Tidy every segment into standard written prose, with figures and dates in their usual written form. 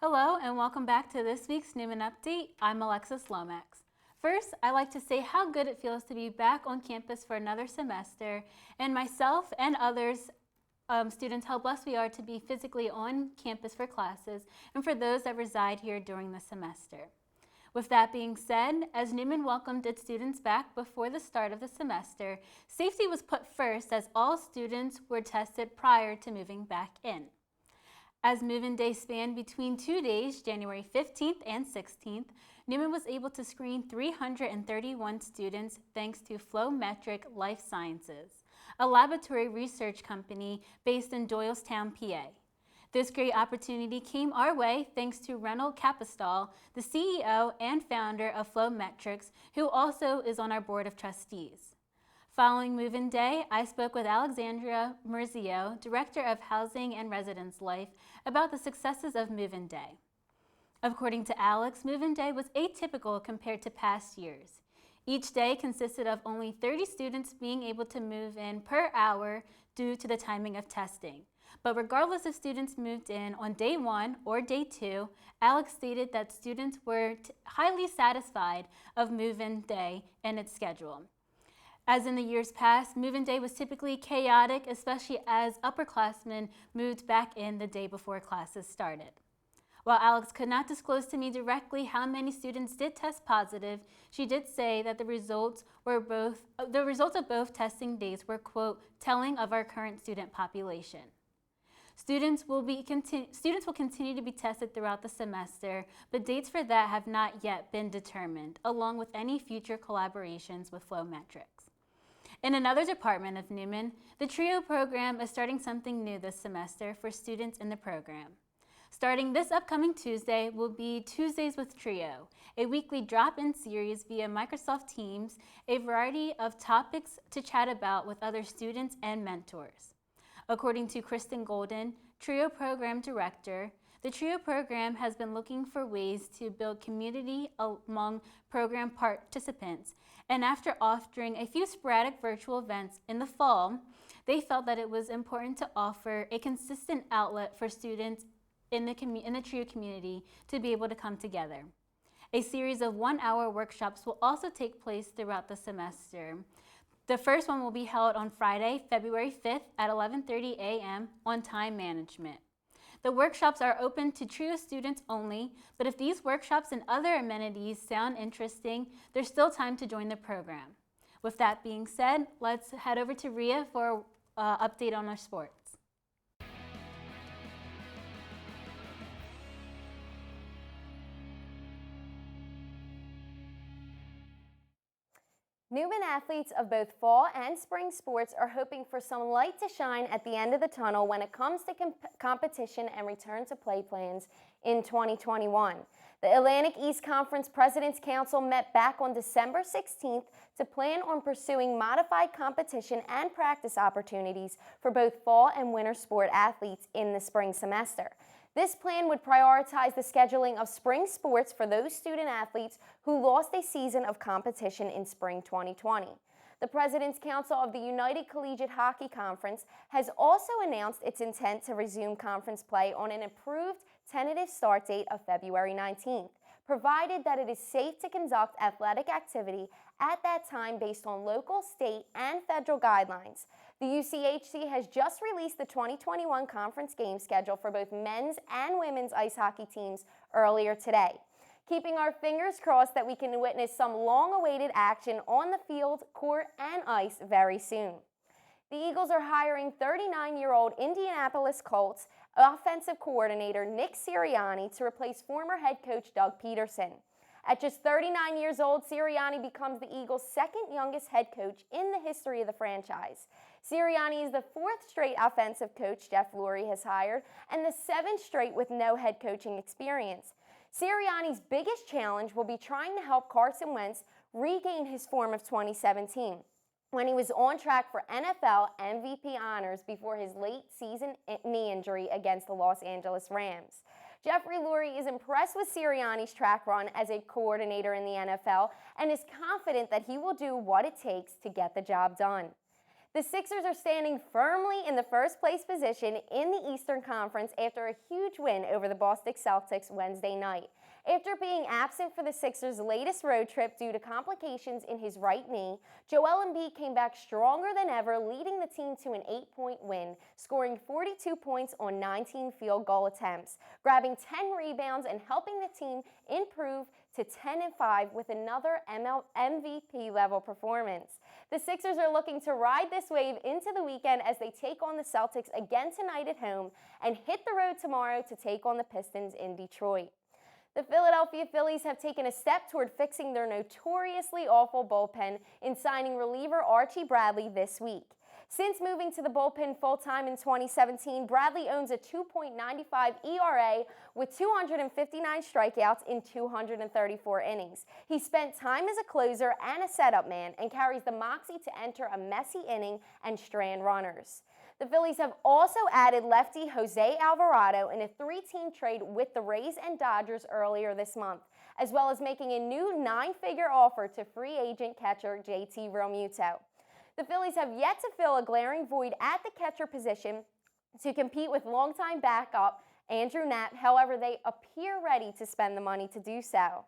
Hello and welcome back to this week's Neumann Update. I'm Alexis Lomax. First, I'd like to say how good it feels to be back on campus for another semester, and myself and others students, how blessed we are to be physically on campus for classes and for those that reside here during the semester. With that being said, as Neumann welcomed its students back before the start of the semester, safety was put first as all students were tested prior to moving back in. As move-in day spanned between 2 days, January 15th and 16th, Neumann was able to screen 331 students thanks to Flowmetric Life Sciences, a laboratory research company based in Doylestown, PA. This great opportunity came our way thanks to Reynold Capistol, the CEO and founder of Flowmetrics, who also is on our board of trustees. Following move-in day, I spoke with Alexandria Murzio, Director of Housing and Residence Life, about the successes of move-in day. According to Alex, move-in day was atypical compared to past years. Each day consisted of only 30 students being able to move in per hour due to the timing of testing. But regardless if students moved in on day 1 or day 2, Alex stated that students were highly satisfied of move-in day and its schedule. As in the years past, move-in day was typically chaotic, especially as upperclassmen moved back in the day before classes started. While Alex could not disclose to me directly how many students did test positive, she did say that the results of both testing days were, quote, telling of our current student population. Students will continue to be tested throughout the semester, but dates for that have not yet been determined, along with any future collaborations with Flowmetrics. In another department of Neumann, the TRIO program is starting something new this semester for students in the program. Starting this upcoming Tuesday will be Tuesdays with TRIO, a weekly drop-in series via Microsoft Teams, a variety of topics to chat about with other students and mentors. According to Kristen Golden, TRIO Program Director, the TRIO program has been looking for ways to build community among program participants, and after offering a few sporadic virtual events in the fall, they felt that it was important to offer a consistent outlet for students in the TRIO community to be able to come together. A series of 1-hour workshops will also take place throughout the semester. The first one will be held on Friday, February 5th at 11:30 a.m. on time management. The workshops are open to TRIO students only, but if these workshops and other amenities sound interesting, there's still time to join the program. With that being said, let's head over to Rhea for an update on our sports. Neumann athletes of both fall and spring sports are hoping for some light to shine at the end of the tunnel when it comes to competition and return to play plans in 2021. The Atlantic East Conference President's Council met back on December 16th to plan on pursuing modified competition and practice opportunities for both fall and winter sport athletes in the spring semester. This plan would prioritize the scheduling of spring sports for those student athletes who lost a season of competition in spring 2020. The President's Council of the United Collegiate Hockey Conference has also announced its intent to resume conference play on an approved tentative start date of February 19th, provided that it is safe to conduct athletic activity at that time based on local, state, and federal guidelines. The UCHC has just released the 2021 conference game schedule for both men's and women's ice hockey teams earlier today. Keeping our fingers crossed that we can witness some long-awaited action on the field, court, and ice very soon. The Eagles are hiring 39-year-old Indianapolis Colts offensive coordinator Nick Sirianni to replace former head coach Doug Peterson. At just 39 years old, Sirianni becomes the Eagles' second youngest head coach in the history of the franchise. Sirianni is the 4th straight offensive coach Jeff Lurie has hired and the 7th straight with no head coaching experience. Sirianni's biggest challenge will be trying to help Carson Wentz regain his form of 2017, when he was on track for NFL MVP honors before his late season knee injury against the Los Angeles Rams. Jeffrey Lurie is impressed with Sirianni's track run as a coordinator in the NFL and is confident that he will do what it takes to get the job done. The Sixers are standing firmly in the first place position in the Eastern Conference after a huge win over the Boston Celtics Wednesday night. After being absent for the Sixers' latest road trip due to complications in his right knee, Joel Embiid came back stronger than ever, leading the team to an 8-point win, scoring 42 points on 19 field goal attempts, grabbing 10 rebounds and helping the team improve to 10-5 with another MVP-level performance. The Sixers are looking to ride this wave into the weekend as they take on the Celtics again tonight at home and hit the road tomorrow to take on the Pistons in Detroit. The Philadelphia Phillies have taken a step toward fixing their notoriously awful bullpen in signing reliever Archie Bradley this week. Since moving to the bullpen full-time in 2017, Bradley owns a 2.95 ERA with 259 strikeouts in 234 innings. He spent time as a closer and a setup man and carries the moxie to enter a messy inning and strand runners. The Phillies have also added lefty Jose Alvarado in a 3-team trade with the Rays and Dodgers earlier this month, as well as making a new 9-figure offer to free agent catcher JT Realmuto. The Phillies have yet to fill a glaring void at the catcher position to compete with longtime backup Andrew Knapp. However, they appear ready to spend the money to do so.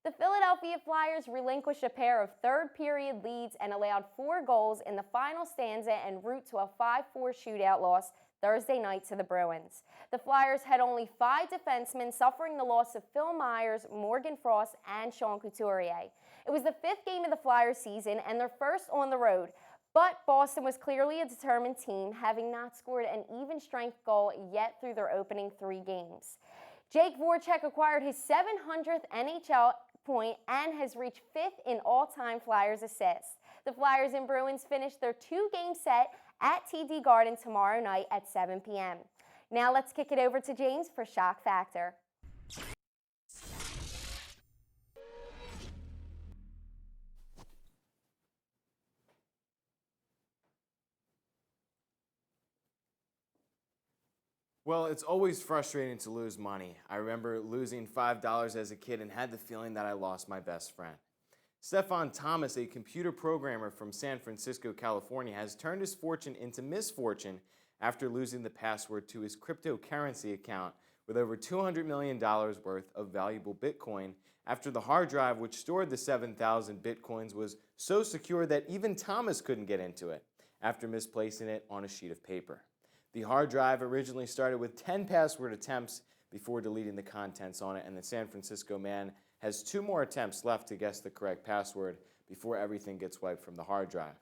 The Philadelphia Flyers relinquished a pair of third-period leads and allowed 4 goals in the final stanza en route to a 5-4 shootout loss Thursday night to the Bruins. The Flyers had only 5 defensemen, suffering the loss of Phil Myers, Morgan Frost, and Sean Couturier. It was the 5th game of the Flyers season and their first on the road, but Boston was clearly a determined team, having not scored an even-strength goal yet through their opening 3 games. Jake Voracek acquired his 700th NHL point and has reached 5th in all-time Flyers assists. The Flyers and Bruins finished their 2-game set at TD Garden tomorrow night at 7 p.m. Now let's kick it over to James for Shock Factor. Well, it's always frustrating to lose money. I remember losing $5 as a kid and had the feeling that I lost my best friend. Stefan Thomas, a computer programmer from San Francisco, California, has turned his fortune into misfortune after losing the password to his cryptocurrency account with over $200 million worth of valuable Bitcoin after the hard drive which stored the 7,000 Bitcoins was so secure that even Thomas couldn't get into it after misplacing it on a sheet of paper. The hard drive originally started with 10 password attempts before deleting the contents on it, and the San Francisco man has 2 more attempts left to guess the correct password before everything gets wiped from the hard drive.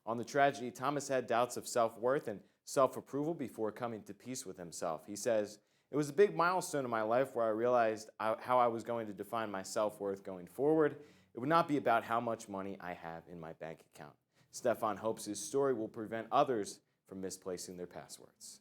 On the tragedy, Thomas had doubts of self-worth and self-approval before coming to peace with himself. He says, "It was a big milestone in my life where I realized how I was going to define my self-worth going forward. It would not be about how much money I have in my bank account." Stefan hopes his story will prevent others from misplacing their passwords.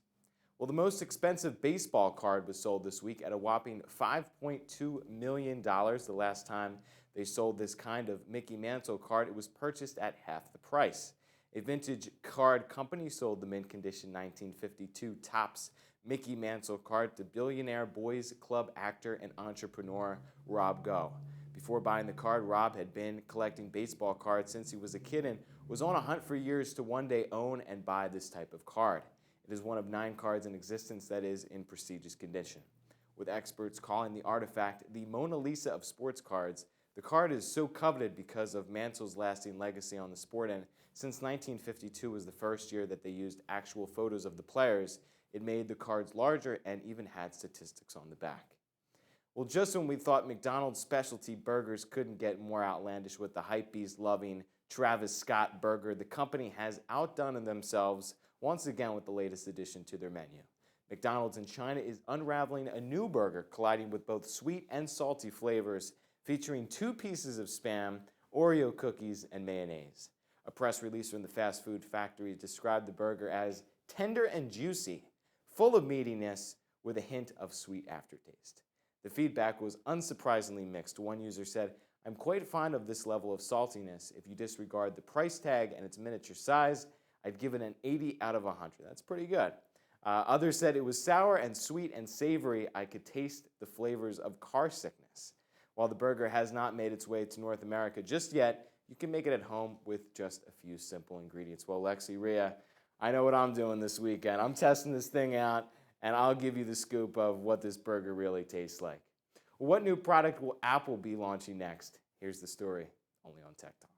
Well, the most expensive baseball card was sold this week at a whopping $5.2 million. The last time they sold this kind of Mickey Mantle card, it was purchased at half the price. A vintage card company sold the mint condition 1952 Topps Mickey Mantle card to billionaire Boys Club actor and entrepreneur Rob Go. Before buying the card, Rob had been collecting baseball cards since he was a kid and was on a hunt for years to one day own and buy this type of card. It is one of 9 cards in existence that is in prestigious condition. With experts calling the artifact the Mona Lisa of sports cards, the card is so coveted because of Mantle's lasting legacy on the sport, and since 1952 was the first year that they used actual photos of the players, it made the cards larger and even had statistics on the back. Well, just when we thought McDonald's specialty burgers couldn't get more outlandish with the hypebeast-loving Travis Scott burger, the company has outdone themselves once again with the latest addition to their menu. McDonald's in China is unraveling a new burger colliding with both sweet and salty flavors, featuring 2 pieces of Spam, Oreo cookies, and mayonnaise. A press release from the fast food factory described the burger as tender and juicy, full of meatiness, with a hint of sweet aftertaste. The feedback was unsurprisingly mixed. One user said, "I'm quite fond of this level of saltiness. If you disregard the price tag and its miniature size, I'd give it an 80 out of 100. That's pretty good." Others said it was sour and sweet and savory. I could taste the flavors of car sickness. While the burger has not made its way to North America just yet, you can make it at home with just a few simple ingredients. Well, Lexi, Rhea, I know what I'm doing this weekend. I'm testing this thing out, and I'll give you the scoop of what this burger really tastes like. What new product will Apple be launching next? Here's the story, only on Tech Talk.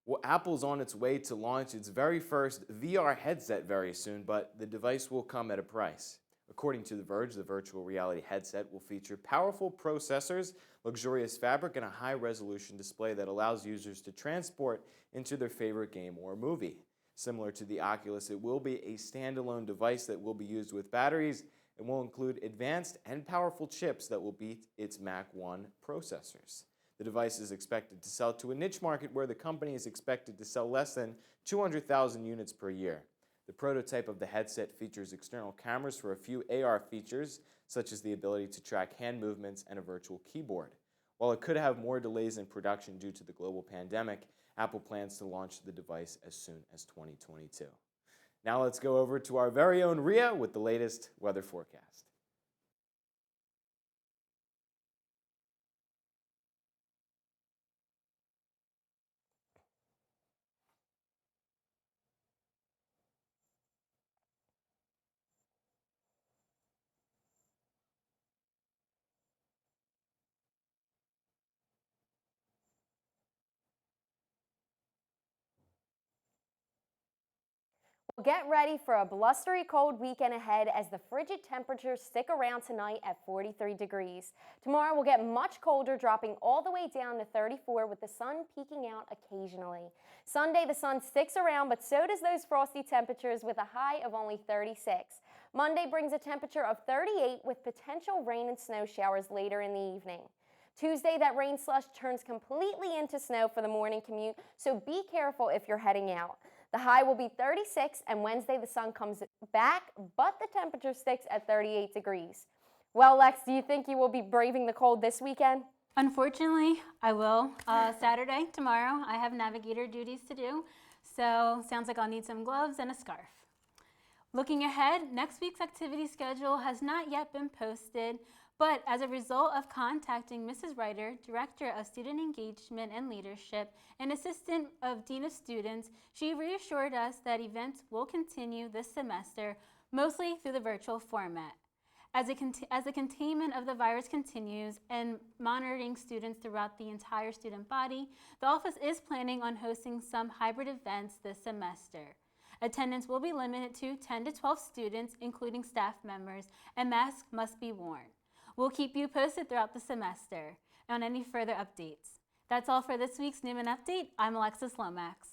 Well, Apple's on its way to launch its very first VR headset very soon, but the device will come at a price. According to The Verge, the virtual reality headset will feature powerful processors, luxurious fabric, and a high-resolution display that allows users to transport into their favorite game or movie. Similar to the Oculus, it will be a standalone device that will be used with batteries and will include advanced and powerful chips that will beat its Mac 1 processors. The device is expected to sell to a niche market where the company is expected to sell less than 200,000 units per year. The prototype of the headset features external cameras for a few AR features, such as the ability to track hand movements and a virtual keyboard. While it could have more delays in production due to the global pandemic, Apple plans to launch the device as soon as 2022. Now let's go over to our very own Rhea with the latest weather forecast. Get ready for a blustery cold weekend ahead as the frigid temperatures stick around tonight at 43 degrees. Tomorrow will get much colder, dropping all the way down to 34 with the sun peeking out occasionally. Sunday, the sun sticks around, but so does those frosty temperatures with a high of only 36. Monday brings a temperature of 38 with potential rain and snow showers later in the evening. Tuesday, that rain slush turns completely into snow for the morning commute, so be careful if you're heading out. The high will be 36, and Wednesday the sun comes back, but the temperature sticks at 38 degrees. Well, Lex, do you think you will be braving the cold this weekend? Unfortunately, I will. Saturday, tomorrow, I have navigator duties to do, so sounds like I'll need some gloves and a scarf. Looking ahead, next week's activity schedule has not yet been posted, but as a result of contacting Mrs. Ryder, Director of Student Engagement and Leadership and Assistant of Dean of Students, she reassured us that events will continue this semester, mostly through the virtual format. As the containment of the virus continues and monitoring students throughout the entire student body, the office is planning on hosting some hybrid events this semester. Attendance will be limited to 10 to 12 students, including staff members, and masks must be worn. We'll keep you posted throughout the semester on any further updates. That's all for this week's Neumann Update. I'm Alexis Lomax.